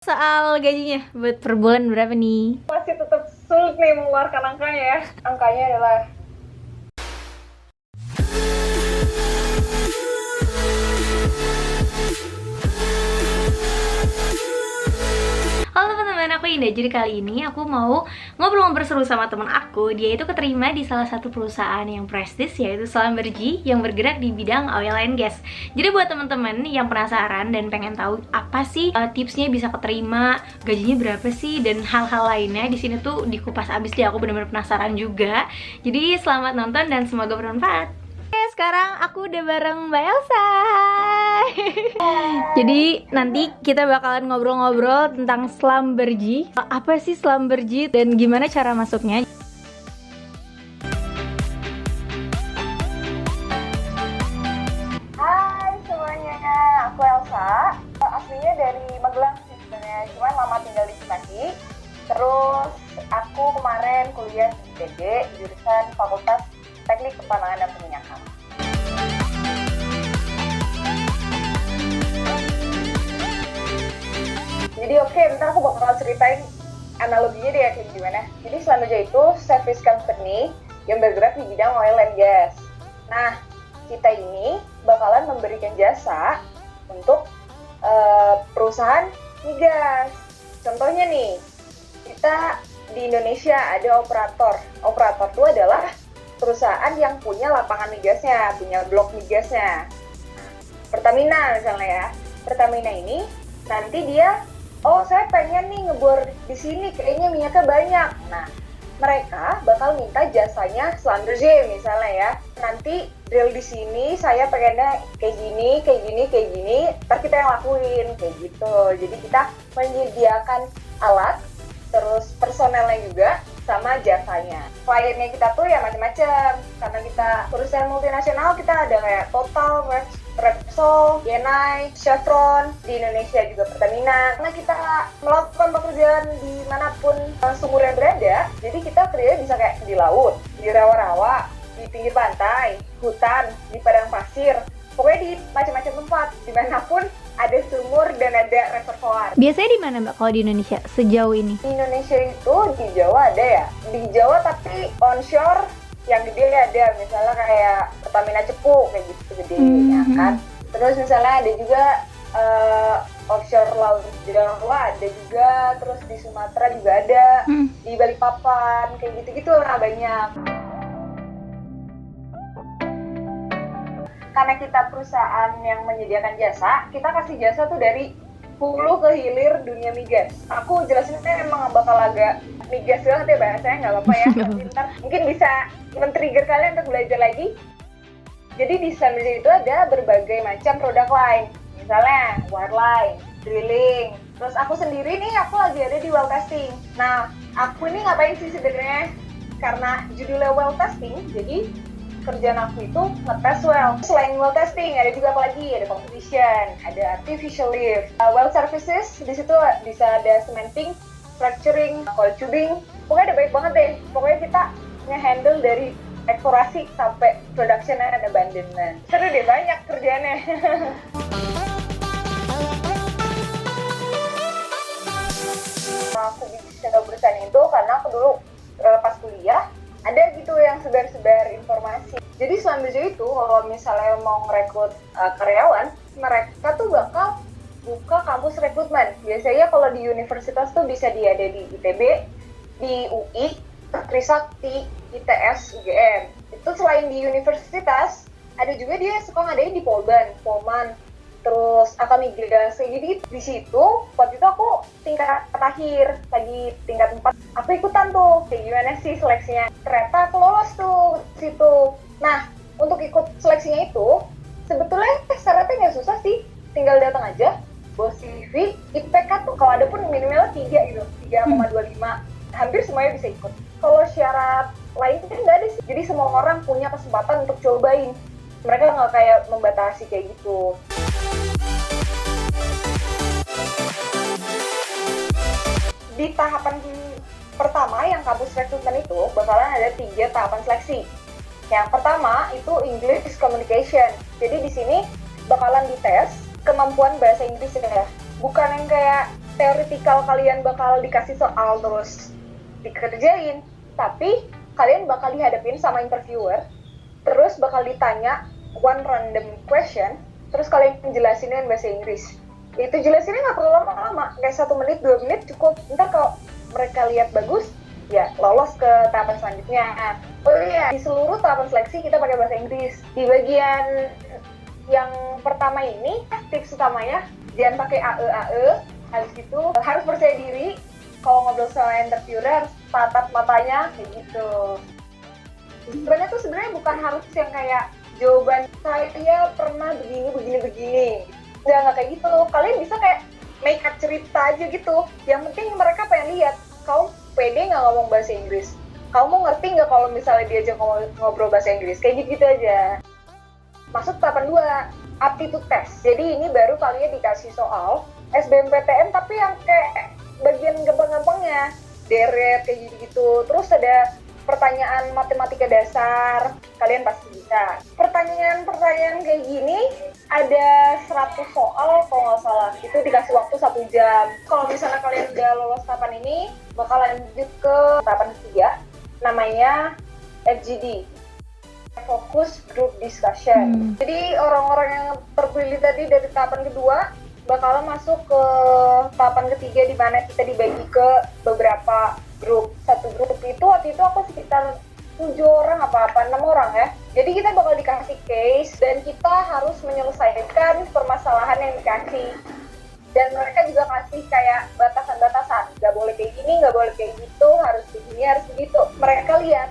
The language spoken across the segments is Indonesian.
Soal gajinya buat per bulan berapa nih? Masih tetap sulit nih mengeluarkan angkanya ya. Angkanya adalah Halo teman-teman, aku Indah. Jadi kali ini aku mau ngobrol-ngobrol seru sama teman aku. Dia itu keterima di salah satu perusahaan yang prestis, yaitu Schlumberger, yang bergerak di bidang oil and gas. Jadi buat teman-teman yang penasaran dan pengen tahu apa sih tipsnya bisa keterima, gajinya berapa sih, dan hal-hal lainnya, di sini tuh dikupas abis deh. Aku benar-benar penasaran juga. Jadi selamat nonton dan semoga bermanfaat. Oke, sekarang aku udah bareng Mbak Elsa. Jadi nanti kita bakalan ngobrol-ngobrol tentang Schlumberger. Apa sih Schlumberger dan gimana cara masuknya? Hai semuanya, aku Elsa. Aslinya dari Magelang sih sebenarnya, cuman lama tinggal di Cimahi. Terus aku kemarin kuliah di ITB, jurusan Fakultas Teknik Pertambangan dan Peminyakan. Jadi oke, bentar aku bakal ceritain analoginya deh kayak gimana. Jadi Schlumberger itu service company yang bergerak di bidang oil and gas. Nah, kita ini bakalan memberikan jasa untuk perusahaan migas. Contohnya nih, kita di Indonesia ada operator. Operator itu adalah perusahaan yang punya lapangan migasnya, punya blok migasnya. Pertamina misalnya ya. Pertamina ini nanti dia, oh saya pengen nih ngebor di sini, kayaknya minyaknya banyak. Nah, mereka bakal minta jasanya Schlumberger misalnya ya. Nanti drill di sini, saya pengennya kayak gini, kayak gini, kayak gini. Ntar kita yang lakuin kayak gitu. Jadi kita menyediakan alat, terus personelnya juga, sama jasanya. Kliennya kita tuh ya macam-macam. Karena kita perusahaan multinasional, kita ada kayak Total, Repsol, Eni, Chevron, di Indonesia juga Pertamina. Karena kita melakukan pekerjaan dimanapun sumurnya berada, jadi kita kerjanya bisa kayak di laut, di rawa-rawa, di pinggir pantai, hutan, di padang pasir, pokoknya di macam-macam tempat, dimanapun ada sumur dan ada reservoir. Biasanya di mana Mbak kalau di Indonesia sejauh ini? Di Indonesia itu di Jawa ada ya, di Jawa tapi onshore yang gede ada, misalnya kayak Pertamina Cepu kayak gitu gede ya kan. Terus misalnya ada juga offshore laut Jawa ada juga, terus di Sumatera juga ada, di Balikpapan kayak gitu-gitu lah banyak. Karena kita perusahaan yang menyediakan jasa, kita kasih jasa tuh dari hulu ke hilir dunia migas. Aku jelasinnya emang bakal agak migas banget ya bahasanya, nggak apa-apa ya. Ntar mungkin bisa men-trigger kalian untuk belajar lagi. Jadi di Schlumberger itu ada berbagai macam produk line. Misalnya wireline, drilling. Terus aku sendiri nih, aku lagi ada di well testing. Nah, aku ini ngapain sih sebenarnya? Karena judulnya well testing, jadi kerjaan aku itu ngetes well. Selain well testing, ada juga apa lagi? Ada composition, ada artificial lift, well services. Di situ bisa ada cementing, fracturing, coil tubing. Pokoknya ada banyak banget deh. Pokoknya kita nge-handle dari eksplorasi sampai production and abandonment. Seru deh, banyak kerjaannya. Aku bisa berusaha itu karena aku dulu pas kuliah ada gitu yang sebar-sebar informasi. Jadi Schlumberger itu kalau misalnya mau merekrut karyawan, mereka tuh bakal buka kampus rekrutmen. Biasanya kalau di universitas tuh bisa ada di ITB, di UI, Trisakti, ITS, UGM. Itu selain di universitas, ada juga dia suka ngadain di Polman, terus Akamigrasi. Jadi di situ waktu itu aku tingkat akhir, lagi tingkat 4. Aku ikutan tuh, kayak gimana sih seleksinya. Ternyata aku lolos tuh di situ. Nah, untuk ikut seleksinya itu, sebetulnya syaratnya nggak susah sih. Tinggal datang aja, bawa CV, IPK tuh kalau ada pun minimalnya 3 gitu, 3,25. Hampir semuanya bisa ikut. Kalau syarat lain kan nggak ada sih. Jadi semua orang punya kesempatan untuk cobain. Mereka nggak kayak membatasi kayak gitu. Di tahapan pertama yang kampus rekrutmen itu bakalan ada 3 tahapan seleksi. Yang pertama itu English Communication. Jadi di sini bakalan dites kemampuan bahasa Inggris ya. Bukan yang kayak teoritikal kalian bakal dikasih soal terus dikerjain, tapi kalian bakal dihadapin sama interviewer, terus bakal ditanya one random question, terus kalian jelasin dengan bahasa Inggris. Itu jelasinnya nggak perlu lama-lama, kayak 1 menit, 2 menit cukup. Ntar kalau mereka lihat bagus, ya lolos ke tahapan selanjutnya. Oh iya, di seluruh tahapan seleksi kita pakai bahasa Inggris. Di bagian yang pertama ini, tips utamanya, jangan pakai AE. Habis itu harus percaya diri. Kalau ngobrol sama interviewer harus tatap matanya, kayak gitu. Sebenarnya bukan harus yang kayak jawaban saya pernah begini. Nggak kayak gitu. Kalian bisa kayak make up cerita aja gitu. Yang penting mereka pengen lihat kamu pede nggak ngomong bahasa Inggris. Kamu ngerti nggak kalau misalnya diajak ngobrol bahasa Inggris. Kayak gitu aja. Masuk tahapan 2, aptitude test. Jadi ini baru kalian dikasih soal SBMPTN tapi yang kayak bagian gampang-gampangnya, deret kayak gitu-gitu. Terus ada pertanyaan matematika dasar, kalian pasti bisa. Pertanyaan kayak gini ada 100 soal kalau nggak salah. Itu dikasih waktu 1 jam. Kalau misalnya kalian udah lolos tahapan ini, bakal lanjut ke tahapan 3, namanya FGD, Focus Group Discussion. Jadi orang-orang yang terpilih tadi dari tahapan kedua bakalan masuk ke tahapan ketiga, di mana kita dibagi ke beberapa grup. Satu grup itu waktu itu aku sekitar 7 orang apa 6 orang ya. Jadi kita bakal dikasih case dan kita harus menyelesaikan permasalahan yang dikasih. Dan mereka juga kasih kayak batasan-batasan, nggak boleh kayak gini, nggak boleh kayak gitu, harus begini, harus begitu. Mereka lihat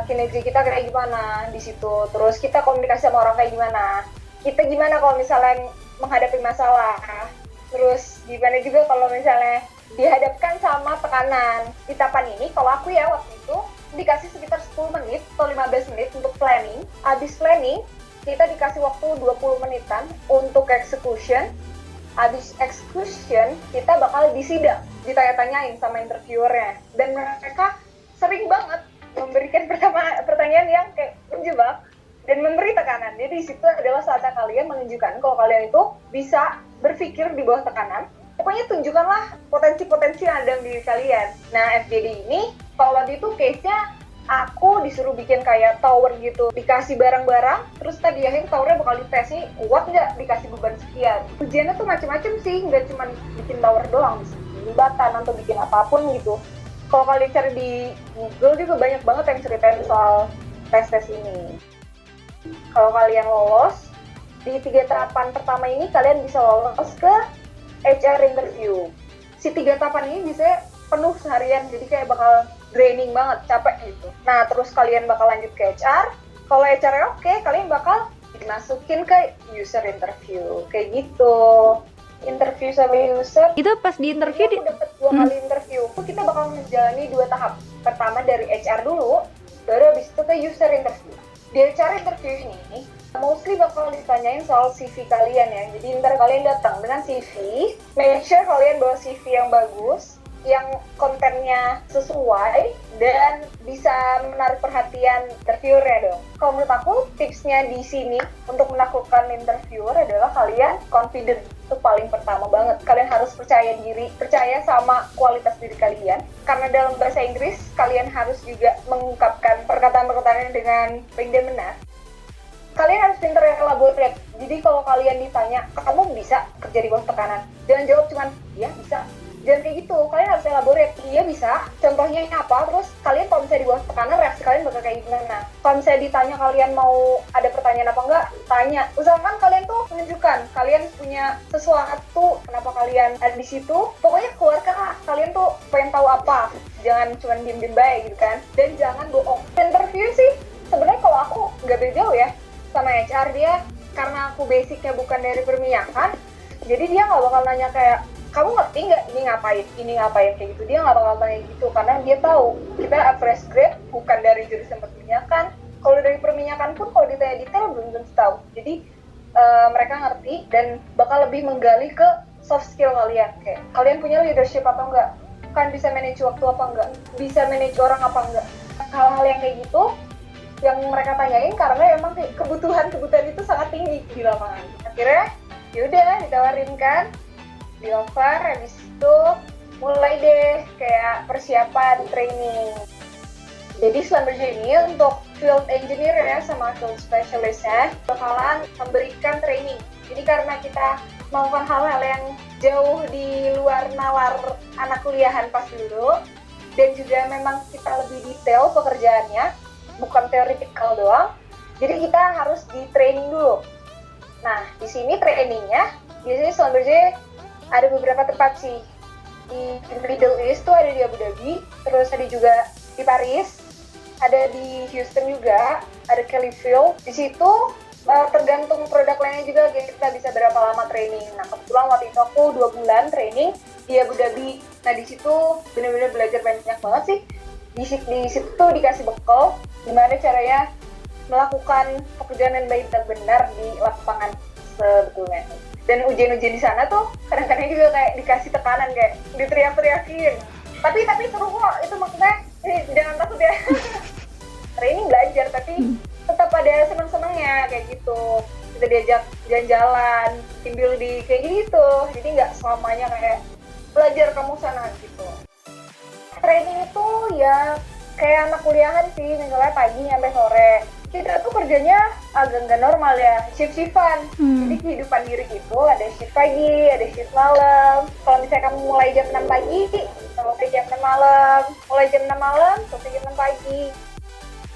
kinerja kita kayak gimana di situ. Terus kita komunikasi sama orang kayak gimana. Kita gimana kalau misalnya menghadapi masalah. Terus gimana juga kalau misalnya dihadapkan sama tekanan. Di tahapan ini, kalau aku ya waktu itu dikasih sekitar 10 menit atau 15 menit untuk planning. Habis planning, kita dikasih waktu 20 menitan untuk execution. Habis execution, kita bakal disidang, ditanya-tanyain sama interviewernya. Dan mereka sering banget memberikan pertanyaan yang kayak menjebak dan memberi tekanan. Jadi di situ adalah saatnya kalian menunjukkan kalau kalian itu bisa berpikir di bawah tekanan. Pokoknya tunjukkanlah potensi-potensi yang ada di diri kalian. Nah, FGD ini, kalau tadi itu case-nya aku disuruh bikin kayak tower gitu. Dikasih barang-barang, terus tadi akhir towernya bakal dites nih, kuat nggak dikasih beban sekian. Ujiannya tuh macam-macam sih, nggak cuma bikin tower doang, bisa bikin jembatan atau bikin apapun gitu. Kalau kalian cari di Google juga banyak banget yang ceritain soal tes-tes ini. Kalau kalian lolos, di 3 tahapan pertama ini kalian bisa lolos ke HR interview. Si 3 tahapan ini bisa penuh seharian, jadi kayak bakal draining banget, capek gitu. Nah, terus kalian bakal lanjut ke HR. Kalau HR-nya oke, kalian bakal dimasukin ke user interview. Kayak gitu. Interview sama user. Itu pas di interview aku dapat 2 kali interview. Kita bakal menjalani 2 tahap. Pertama dari HR dulu, baru habis itu ke user interview. Di HR interview ini mostly bakal ditanyain soal CV kalian ya. Jadi ntar kalian datang dengan CV, make sure kalian bawa CV yang bagus, yang kontennya sesuai dan bisa menarik perhatian interviewer-nya dong. Kalau menurut aku tipsnya di sini untuk menaklukkan interviewer adalah kalian confident. Itu paling pertama banget. Kalian harus percaya diri, percaya sama kualitas diri kalian. Karena dalam bahasa Inggris kalian harus juga mengungkapkan perkataan-perkataan dengan baik dan benar. Kalian harus pintar elaborate. Jadi kalau kalian ditanya, kamu bisa kerja di bawah tekanan? Jangan jawab cuman, iya bisa. Jangan kayak gitu, kalian harus elaborate. Iya bisa, contohnya apa, terus kalian kalau misalnya di bawah tekanan, reaksi kalian bakal kayak gimana. Kalau misalnya ditanya kalian mau ada pertanyaan apa enggak, tanya. Usahakan kalian tuh menunjukkan, kalian punya sesuatu, kenapa kalian ada di situ. Pokoknya keluarkan lah, kalian tuh pengen tahu apa. Jangan cuma diem-diem baik gitu kan. Dan jangan bohong. Interview sih, sebenarnya kalau aku nggak beda jauh ya sama HR. Dia, karena aku basicnya bukan dari perminyakan, jadi dia nggak bakal nanya kayak, kamu ngerti nggak ini ngapain kayak gitu. Dia nggak bakal tanya gitu, karena dia tahu kita fresh grade, bukan dari jurusan perminyakan. Kalau dari perminyakan pun kalau ditanya detail belum tentu tahu. Jadi mereka ngerti dan bakal lebih menggali ke soft skill kalian. Kayak kalian punya leadership apa enggak, kan bisa manage waktu apa enggak, bisa manage orang apa enggak. Hal-hal yang kayak gitu yang mereka tanyain, karena emang kebutuhan itu sangat tinggi di lapangan. Akhirnya yaudah ditawarin kan. di offer, habis itu mulai deh kayak persiapan training. Jadi Schlumberger ini untuk field engineer ya sama field specialistnya bakalan memberikan training. Jadi karena kita melakukan hal-hal yang jauh di luar nalar anak kuliahan pas dulu, dan juga memang kita lebih detail pekerjaannya, bukan teoretikal doang. Jadi kita harus di training dulu. Nah, di sini trainingnya biasanya Schlumberger ada beberapa tempat sih. Di Middle East tuh ada di Abu Dhabi, terus ada juga di Paris, ada di Houston juga, ada Kellyville. Di situ tergantung produk lainnya juga kita bisa berapa lama training. Nah, kebetulan waktu itu aku 2 bulan training di Abu Dhabi. Nah, di situ benar-benar belajar banyak banget sih. Di situ tuh dikasih bekal gimana caranya melakukan pekerjaan yang baik dan benar di lapangan sebetulnya. Dan ujian-ujian di sana tuh kadang-kadang juga kayak dikasih tekanan, kayak diteriak-teriakin. Tapi seru kok, itu maksudnya jangan takut ya. Training belajar tapi tetap ada seneng-senengnya kayak gitu. Kita diajak jalan-jalan, team building kayak gitu. Jadi nggak selamanya kayak belajar kamu sana gitu. Training itu ya kayak anak kuliahan sih, misalnya pagi sampai sore. Kita tuh kerjanya agak nggak normal ya, shift-shiftan. Jadi kehidupan diri itu ada shift pagi, ada shift malam. Kalau misalnya kamu mulai jam 6 pagi, selesai jam 6 malam. Mulai jam 6 malam, selesai jam 6 pagi.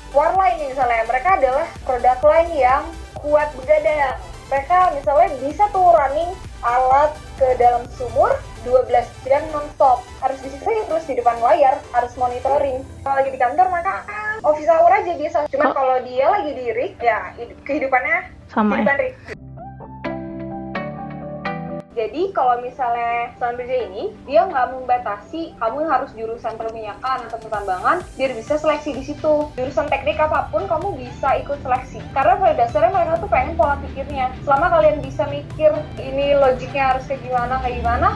Warline misalnya, mereka adalah produk line yang kuat begadang. Mereka misalnya bisa tuh running alat ke dalam sumur 12 jam non-stop. Harus di situ terus di depan layar, harus monitoring. Kalau lagi di kantor maka office hour aja biasa. Cuman kalau dia lagi di rig, ya kehidupannya sama kehidupan rig. Jadi kalau misalnya Schlumberger ini, dia nggak membatasi kamu harus jurusan perminyakan atau pertambangan, biar bisa seleksi di situ. Jurusan teknik apapun kamu bisa ikut seleksi. Karena pada dasarnya mereka tuh pengen pola pikirnya. Selama kalian bisa mikir ini logiknya harus kayak gimana,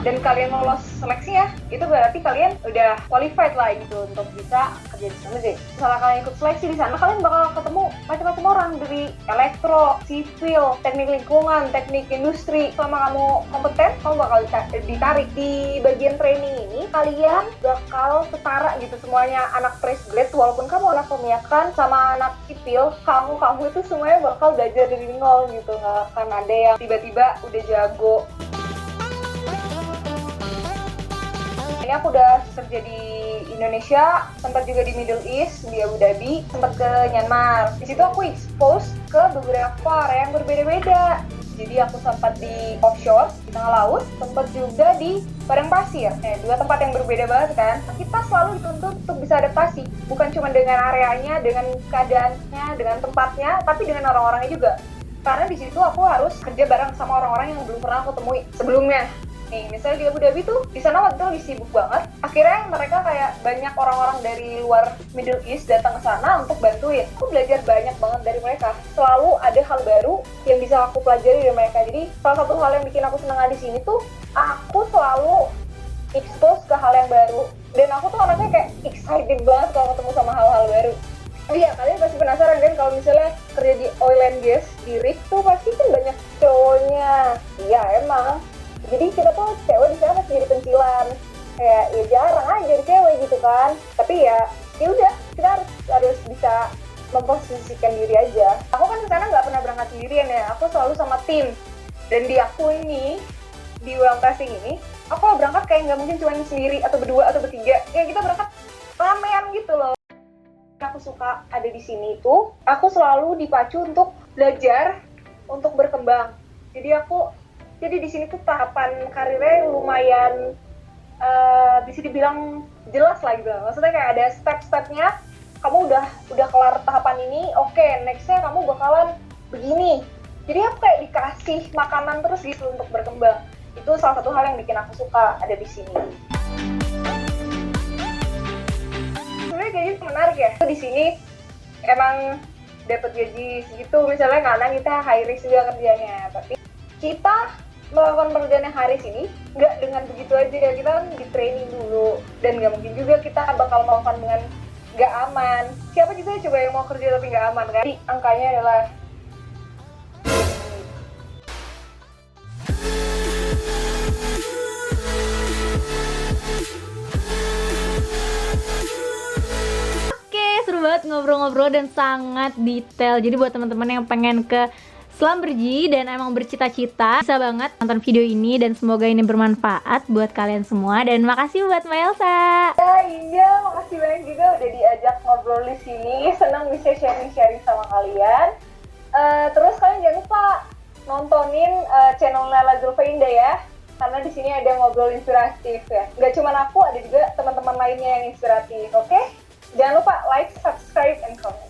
dan kalian lolos seleksi ya, itu berarti kalian udah qualified lah gitu untuk bisa kerja di Schlumberger. Misalnya kalian ikut seleksi di sana, kalian bakal ketemu macam-macam orang dari elektro, sipil, teknik lingkungan, teknik industri. Selama kamu kamu bakal ditarik di bagian training ini. Kalian bakal setara gitu semuanya, anak fresh grade walaupun kamu anak perminyakan sama anak sipil, kamu itu semuanya bakal belajar dari nol gitu. Nggak akan ada yang tiba-tiba udah jago. Ini aku udah kerja di Indonesia, sempat juga di Middle East, di Abu Dhabi, sempat ke Myanmar. Di situ aku expose ke beberapa area yang berbeda-beda. Jadi aku sempat di offshore, di tengah laut, sempat juga di padang pasir. Dua tempat yang berbeda banget kan. Kita selalu dituntut untuk bisa adaptasi. Bukan cuma dengan areanya, dengan keadaannya, dengan tempatnya, tapi dengan orang-orangnya juga. Karena di situ aku harus kerja bareng sama orang-orang yang belum pernah aku temui sebelumnya. Nih, misalnya di Abu Dhabi tuh, di sana waktu itu lagi sibuk banget. Akhirnya mereka kayak banyak orang-orang dari luar Middle East datang ke sana untuk bantuin. Aku belajar banyak banget dari mereka. Selalu ada hal baru yang bisa aku pelajari dari mereka. Jadi salah satu hal yang bikin aku senang di sini tuh, aku selalu expose ke hal yang baru. Dan aku tuh orangnya kayak excited banget kalau ketemu sama hal-hal baru. Iya, kalian pasti penasaran kan kalau misalnya kerja di oil and gas, di rig tuh pasti kan banyak cowoknya. Iya, emang. Jadi kita tuh cewek di sana pasti jadi pencilan, kayak ya jarang aja jadi cewek gitu kan. Tapi ya udah, kita harus bisa memposisikan diri aja. Aku kan di sana nggak pernah berangkat sendirian ya, aku selalu sama tim. Dan di aku ini, di ulang casting ini, aku kalau berangkat kayak nggak mungkin cuma sendiri atau berdua atau bertiga. Kayak kita berangkat ramean gitu loh. Aku suka ada di sini tuh, aku selalu dipacu untuk belajar, untuk berkembang. Jadi di sini tuh tahapan karirnya lumayan bisa dibilang jelas lah gitu. Maksudnya kayak ada step-stepnya. Kamu udah kelar tahapan ini, oke, nextnya kamu bakalan begini. Jadi aku kayak dikasih makanan terus gitu untuk berkembang. Itu salah satu hal yang bikin aku suka ada di sini. Sebenarnya kayaknya menarik ya. Di sini emang dapat gaji segitu misalnya karena kita high risk juga kerjanya. Tapi kita melakukan pekerjaan yang hari ini nggak dengan begitu aja ya, kita kan di training dulu dan nggak mungkin juga kita bakal melakukan dengan nggak aman. Siapa juga coba yang mau kerja tapi nggak aman kan? Jadi angkanya adalah buat ngobrol-ngobrol dan sangat detail. Jadi buat teman-teman yang pengen ke Schlumberger dan emang bercita-cita, bisa banget nonton video ini dan semoga ini bermanfaat buat kalian semua. Dan makasih buat Mbak Elsa. Iya, makasih banyak juga udah diajak ngobrol di sini. Senang bisa sharing-sharing sama kalian. Terus kalian jangan lupa nontonin channel Nela Zulfainda ya, karena di sini ada ngobrol inspiratif ya. Gak cuma aku, ada juga teman-teman lainnya yang inspiratif. Oke? Jangan lupa like, subscribe, and comment.